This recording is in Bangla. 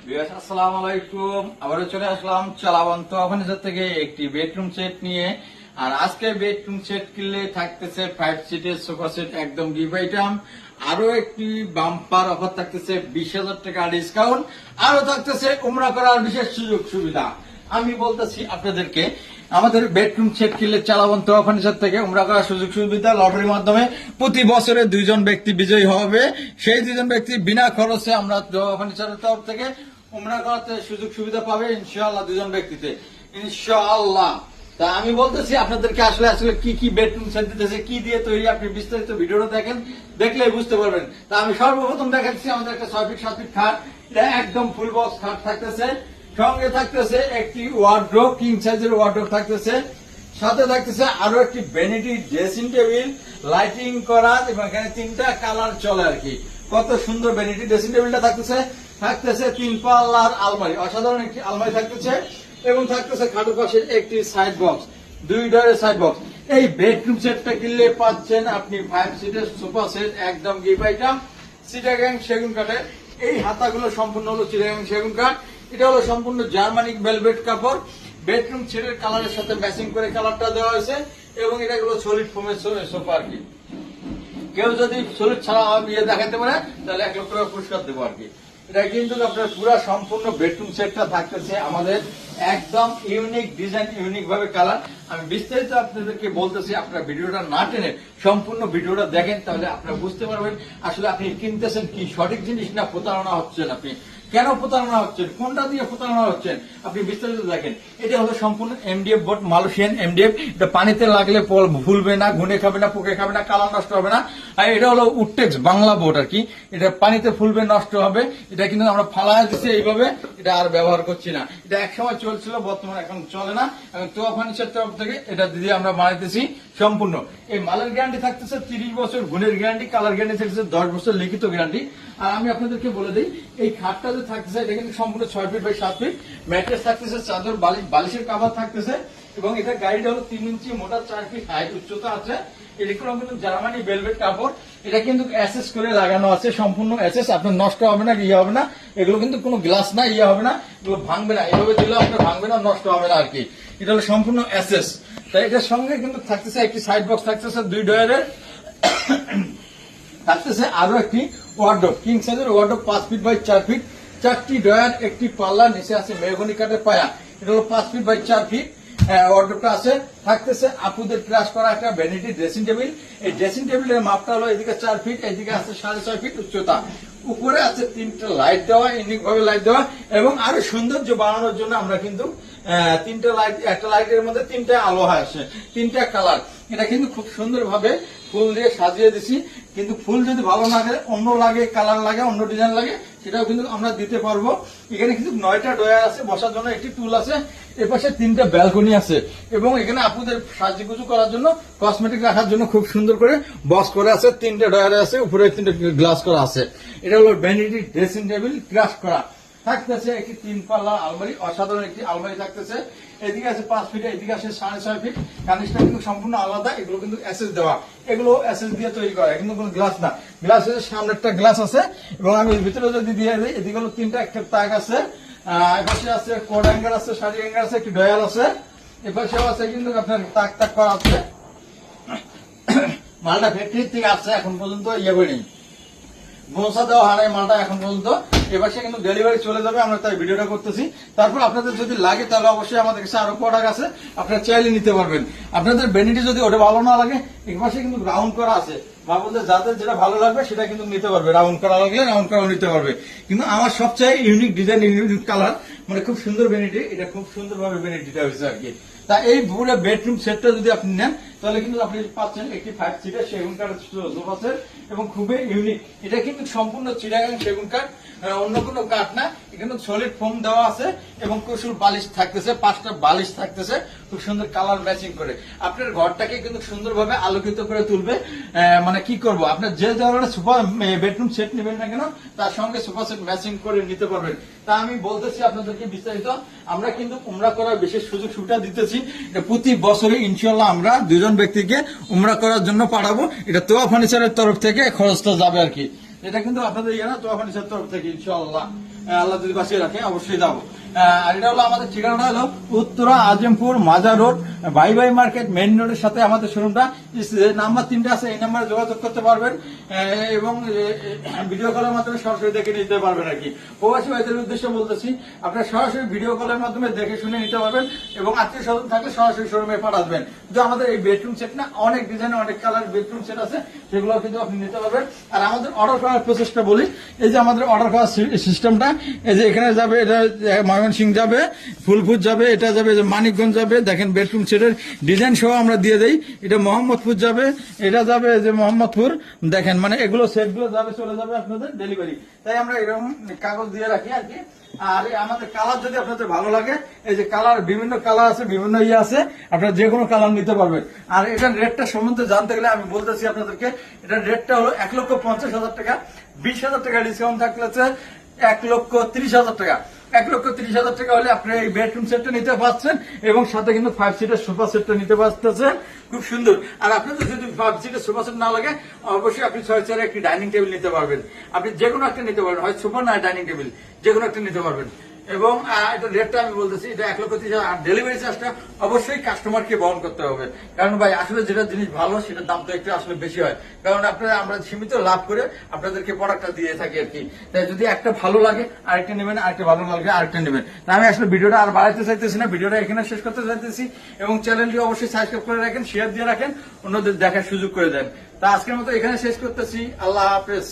আসসালামু আলাইকুম। আবারও চলে আসলাম চালাবন্ত ফার্নিচার থেকে একটি বেডরুম সেট নিয়ে। আর আজকে বেডরুম সেট কিনলে থাকতেছে 5 সিটের সোফা সেট, একদম গিফট আইটেম। আরো একটি বাম্পার অফার থাকতেছে 20,000 টাকা ডিসকাউন্ট। আরো থাকতেছে উমরা করার বিশেষ সুযোগ সুবিধা। আমি বলতেছি আপনাদেরকে, আমাদের বেডরুম সেট কিনলে চালাবন্ত ফার্নিচার থেকে উমরা করার সুযোগ সুবিধা লটারির মাধ্যমে প্রতি বছরে 2 জন ব্যক্তি বিজয়ী হবে। সেই 2 জন ব্যক্তি বিনা খরচে আমরা ফার্নিচারের তরফ থেকে উমরা করাতে সুযোগ সুবিধা পাবে ইনশাআল্লাহ 2 জন ব্যক্তিতে, ইনশাআল্লাহ। তা আমি বলতেছি আপনাদেরকে আসলে আসলে কি কি বেডরুম সেট দিতেছে, কি দিয়ে তৈরি, আপনি বিস্তারিত ভিডিওটা দেখেন, দেখলেই বুঝতে পারবেন। তা আমি সর্বপ্রথম দেখাচ্ছি আমাদের একটা 6 ফিট 7 ফিট খাট। এটা একদম ফুল বক্স খাট থাকতেছে, সঙ্গে থাকতেছে একটি ওয়ার্ড্রোব, কিং সাইজের ওয়ার্ড্রোব থাকতেছে, সাথে থাকতেছে আরো একটি ভ্যানিটি ড্রেসিং টেবিল লাইটিং করা, এবং এখানে 3টা কালার চলে আর কি। কত সুন্দর ভ্যানিটি ড্রেসিং টেবিলটা থাকতেছে। থাকতেছে 3 পাল্লার আলমারি, অসাধারণ একটি আলমারি থাকতেছে, এবং থাকতেছে খাটের পাশে একটি সাইড বক্স, 2 ডোরের সাইড বক্স। এই বেডরুম সেটটা কিনলে পাচ্ছেন আপনি 5 সিটের সোফা সেট, একদম গিফট আইটেম, চিটাগাং সেগুন কাঠের। এই হাতাগুলো সম্পূর্ণ হলো চিটাগাং সেগুন কাঠ। এটা হলো সম্পূর্ণ জার্মানিক ভেলভেট কাপড়। বেডরুম সেটের কালারের সাথে ম্যাচিং করে কালারটা দেওয়া হয়েছে, এবং এটা হলো সলিড ফোমের সোফা আর কি। কেউ যদি সলিড ছাড়া বিয়ে দেখাতে পারে তাহলে 1 লক্ষ টাকা পুরস্কার দেবো আর কি। এটা কিন্তু আপনার পুরো সম্পূর্ণ বেডরুম সেটটা থাকতেছে আমাদের একদম ইউনিক ডিজাইন, ইউনিক ভাবে কালার। আমি বিস্তারিত আপনাদেরকে বলতেছি, আপনারা ভিডিওটা না টেনে সম্পূর্ণ ভিডিওটা দেখেন, তাহলে আপনারা বুঝতে পারবেন আসলে আপনি কিনতেছেন কি সঠিক জিনিস না প্রতারণা হচ্ছেন, আপনি কেন প্রতারণা হচ্ছেন, কোনটা দিয়ে প্রতারণা হচ্ছেন, আপনি বিস্তারিত দেখেন। এটা হলো সম্পূর্ণ এমডিএফ বোর্ড, মালয়েশিয়ান এমডিএফ। এটা পানিতে লাগলে ভুলবে না, ঘুনে খাবে না, পোকে খাবে না, কালার নষ্ট হবে না। আর এটা হলো উডটেক্স বাংলা বোর্ড আর কি। এটা পানিতে ফুলবে, নষ্ট হবে। এটা কিন্তু আমরা ফালায় দিচ্ছি এইভাবে, এটা আর ব্যবহার করছি না। এটা একসময় চলছিল, বর্তমানে এখন চলে না। এখন তোয়া ফার্নিচার তরফ থেকে এটা দিয়ে আমরা বানাইতেছি সম্পূর্ণ। এই মালের গ্যারান্টি থাকতেছে 30 বছর, গুণের গ্যারান্টি, কালার গ্যারান্টি থাকতেছে 10 বছর লিখিত গ্যারান্টি। আর আমি আপনাদেরকে বলে দিই, এই খাটটা যে থাকতেছে এটা কিন্তু সম্পূর্ণ 6 ফিট বাই 7 ফিট। ম্যাট্রেস থাকতেছে, চাদর, বালিশের কাভার থাকতেছে, এবং এটা গাইড হলো 3 ইঞ্চি মোটা, 4 ফিট হাইট উচ্চতা আছে। এরকম কিন্তু জার্মানি ভেলভেট কাপড়। এটা কিন্তু এসএস করে লাগানো আছে, সম্পূর্ণ এসএস। আপনার নষ্ট হবে না, ইয়ে হবে না। এগুলো কিন্তু কোনো গ্লাস না, ইয়ে হবে না, এগুলো ভাঙবে না। এইভাবে দিলেও আপনার ভাঙবে না, নষ্ট হবে না আর কি। এটা হলো সম্পূর্ণ এসএস। তাই এটার সঙ্গে কিন্তু থাকতেছে একটি সাইড বক্স থাকতেছে 2 ডয়ারের, থাকতেছে আরো একটি ওয়ার্ডরোব, কিং সাইজের ওয়ার্ডরোব 5 ফিট বাই 4 ফিট, 4টি ডয়ার, একটি পাল্লা, নিচে আছে মেহগনি কাঠের পায়া। এটা হলো 5 ফিট বাই 4 ফিট ওয়ার্ডরোবটা আছে। থাকতেছে আপুদের ক্রাশ করা একটা ভ্যানিটি ড্রেসিং টেবিল। এই ড্রেসিং টেবিলের মাপটা হলো এদিকে 4 ফিট, এদিকে আছে 6.5 ফিট উচ্চতা। উপরে আছে 3টা লাইট দেওয়া, ইউনিক ভাবে লাইট দেওয়া, এবং আরো সৌন্দর্য বাড়ানোর জন্য আমরা কিন্তু 3টা লাইট, একটা লাইটের মধ্যে 3টা আলো আসে, 3টা কালার। এটা কিন্তু খুব সুন্দর ভাবে ফুল দিয়ে সাজিয়ে দিছি। কিন্তু ফুল যদি ভালো লাগে, অন্য লাগে, কালার লাগে, অন্য ডিজাইন লাগে, সেটাও কিন্তু আমরা দিতে পারবো। এখানে কিন্তু 9টা ডয়ার আছে, বসার জন্য একটি টুল আছে, এপাশে 3টা ব্যালকনি আছে, এবং এখানে আপুদের সাজগুজু করার জন্য, কসমেটিক রাখার জন্য খুব সুন্দর করে বক্স করে আছে। 3টা ডয়ার আছে, উপরে 3টা গ্লাস করা আছে। এটা হলো ভ্যানিটি ড্রেসিং টেবিল ক্রাশ করা। থাকতেছে একটি 3 পাল্লা আলমারি, অসাধারণ একটি আলমারি থাকতেছে। এদিকে আছে 5 ফিট, এদিকে আছে 6.5 ফিট। কানিসটা কিন্তু সম্পূর্ণ আলাদা, এগুলো কিন্তু এসএস দেওয়া, এগুলো এসএস দিয়ে তৈরি করা, কিন্তু কোনো গ্লাস না। গ্লাস আছে, সামনে একটা গ্লাস আছে, এবং আমি ভিতরে যদি দিয়ে দিই, এদিকে হলো 3টা একটা তাক আছে, এপাশে আছে কোড অ্যাঙ্গেল আছে, শাড়ি অ্যাঙ্গেল আছে, একটি ডয়াল আছে, এপাশেও আছে কিন্তু আপনার তাক তাক করা আছে। মালটা ফ্যাক্টরি থেকে আসছে, এখন পর্যন্ত ইয়ে করিনি, মশা দেওয়া হয় মালটা এখন পর্যন্ত। এবার সে কিন্তু ডেলিভারি চলে যাবে, আমরা তাই ভিডিওটা করতেছি। তারপর আপনাদের যদি লাগে তাহলে অবশ্যই আমাদের কাছে আরো প্রোডাক্ট আছে, আপনারা চাইলে নিতে পারবেন। আপনাদের ভ্যানিটি যদি ওটা ভালো না লাগে, এক পাশে কিন্তু রাউন্ড করা আছে, ভাবুন যাদের যেটা ভালো লাগবে সেটা কিন্তু নিতে পারবে। রাউন্ড করা লাগলে রাউন্ড করাও নিতে পারবে। কিন্তু আমার সবচেয়ে ইউনিক ডিজাইন, ইউনিক কালার, মানে খুব সুন্দর ভ্যানিটি। এটা খুব সুন্দর ভাবে ভ্যানিটিটা হয়েছে আর কি। তা এই পুরো বেডরুম সেটটা যদি আপনি নেন, তাহলে কিন্তু আপনি পাচ্ছেন একটি 5 সিটের সেগুন কাঠের সোফা সেট, এবং খুবই ইউনিক। এটা কিন্তু সম্পূর্ণ চিটাগাং সেগুন কাঠ, অন্য কোনো কাঠ না। এখানে সলিড ফোম দেওয়া আছে, এবং কুসুর বালিশ থাকতেছে, 5টা বালিশ থাকতেছে, খুব সুন্দর কালার ম্যাচিং করে আপনার ঘরটাকে কিন্তু সুন্দরভাবে আলোকিত করে তুলবে। মানে কি করব, আপনার যে ধরনের সোফা বেডরুম সেট নেবেন না কেন, তার সঙ্গে সোফা সেট ম্যাচিং করে নিতে পারবেন। তা আমি বলতেছি আপনাদেরকে বিস্তারিত, আমরা কিন্তু উমরা করার বিশেষ সুযোগ সুবিধা দিতেছি। প্রতি বছরে ইনশাআল্লাহ আমরা 2 জন ব্যক্তিকে উমরা করার জন্য পাঠাবো। এটা তোয়া ফার্নিচারের তরফ থেকে খরচটা যাবে আর কি। এটা কিন্তু আপনাদের ইয়ে না, তোয়া ফার্নিচারের তরফ থেকে ইনশাআল্লাহ। আল্লাহ যদি বাঁচিয়ে রাখে অবশ্যই যাবো। আর এটা হলো আমাদের ঠিকানাটা হলো উত্তরা আজিমপুর মাজার road, bye bye market main রোডের সাথে আমাদের শোরুমটা। নাম্বার 3টা আছে, এই নাম্বারে যোগাযোগ করতে পারবেন এবং ভিডিও কলের মাধ্যমে সরাসরি দেখে নিতে পারবেন আর কি। প্রবাসী ভাইদের উদ্দেশ্যে বলতেছি, আপনারা সরাসরি ভিডিও কলের মাধ্যমে দেখে শুনে নিতে পারবেন এবং আত্মীয় স্বজন থাকলে সরাসরি শোরুমে পাঠাবেন। কিন্তু আমাদের এই বেডরুম সেট না, অনেক ডিজাইন অনেক কালার বেডরুম সেট আছে, সেগুলো কিন্তু আপনি নিতে পারবেন। আর আমাদের অর্ডার করার প্রসেসটা বলি, এই যে আমাদের অর্ডার করার সিস্টেমটা, এই যে এখানে যাবে, এটা ময়মনসিংহ যাবে, ফুলপুর যাবে, এটা যাবে যে মানিকগঞ্জ যাবে, দেখেন বেডরুম সেটের ডিজাইন সহ আমরা দিয়ে দেই। এটা মোহাম্মদপুর যাবে, এটা যাবে যে মোহাম্মদপুর, দেখেন মানে এগুলো সেটগুলো যাবে, চলে যাবে আপনাদের ডেলিভারি। তাই আমরা এরকম কাগজ দিয়ে রাখি আর কি। আর আমাদের কালার যদি আপনাদের ভালো লাগে, এই যে কালার, বিভিন্ন কালার আছে, বিভিন্ন ইয়ে আছে, আপনারা যে কোনো কালার নিতে পারবেন। আর এটার রেটটা সম্বন্ধে জানতে গেলে আমি বলতেছি আপনাদেরকে, এটার রেটটা হলো 1,50,000 টাকা, 20,000 টাকা ডিসকাউন্ট থাকলেছে 1,30,000 টাকা। 1,30,000 টাকা হলে আপনি এই বেডরুম সেটটা নিতে পারছেন এবং সাথে কিন্তু 5 সিটের সোফা সেটটা নিতে পারতেছেন, খুব সুন্দর। আর আপনাদের যদি 5 সিটের সোফা সেট না লাগে, অবশ্যই আপনি 6 চেয়ারে একটি ডাইনিং টেবিল নিতে পারবেন। আপনি যে কোনো একটা নিতে পারবেন, হয় সোফা না ডাইনিং টেবিল, যে কোনো একটা নিতে পারবেন। এবং এটা রেটটা আমি বলতেছি, এটা 1,30,000। আর ডেলিভারি চার্জটা অবশ্যই কাস্টমারকে বহন করতে হবে, কারণ ভাই আসলে যেটা জিনিস ভালো সেটার দাম তো একটু আসলে বেশি হয়, কারণ আপনারা আমরা সীমিত লাভ করে আপনাদেরকে প্রোডাক্টটা দিয়ে থাকি আর কি। তাই যদি একটা ভালো লাগে আরেকটা নেবেন, আরেকটা ভালো লাগে আরেকটা নেবেন। তাই আমি আসলে ভিডিওটা আর বাড়াইতে চাইতেছি না, ভিডিওটা এখানে শেষ করতে চাইতেছি এবং চ্যানেলটি অবশ্যই সাবস্ক্রাইব করে রাখেন, শেয়ার দিয়ে রাখেন, অন্যদের দেখার সুযোগ করে দেন। তা আজকের মতো এখানে শেষ করতেছি, আল্লাহ হাফেজ।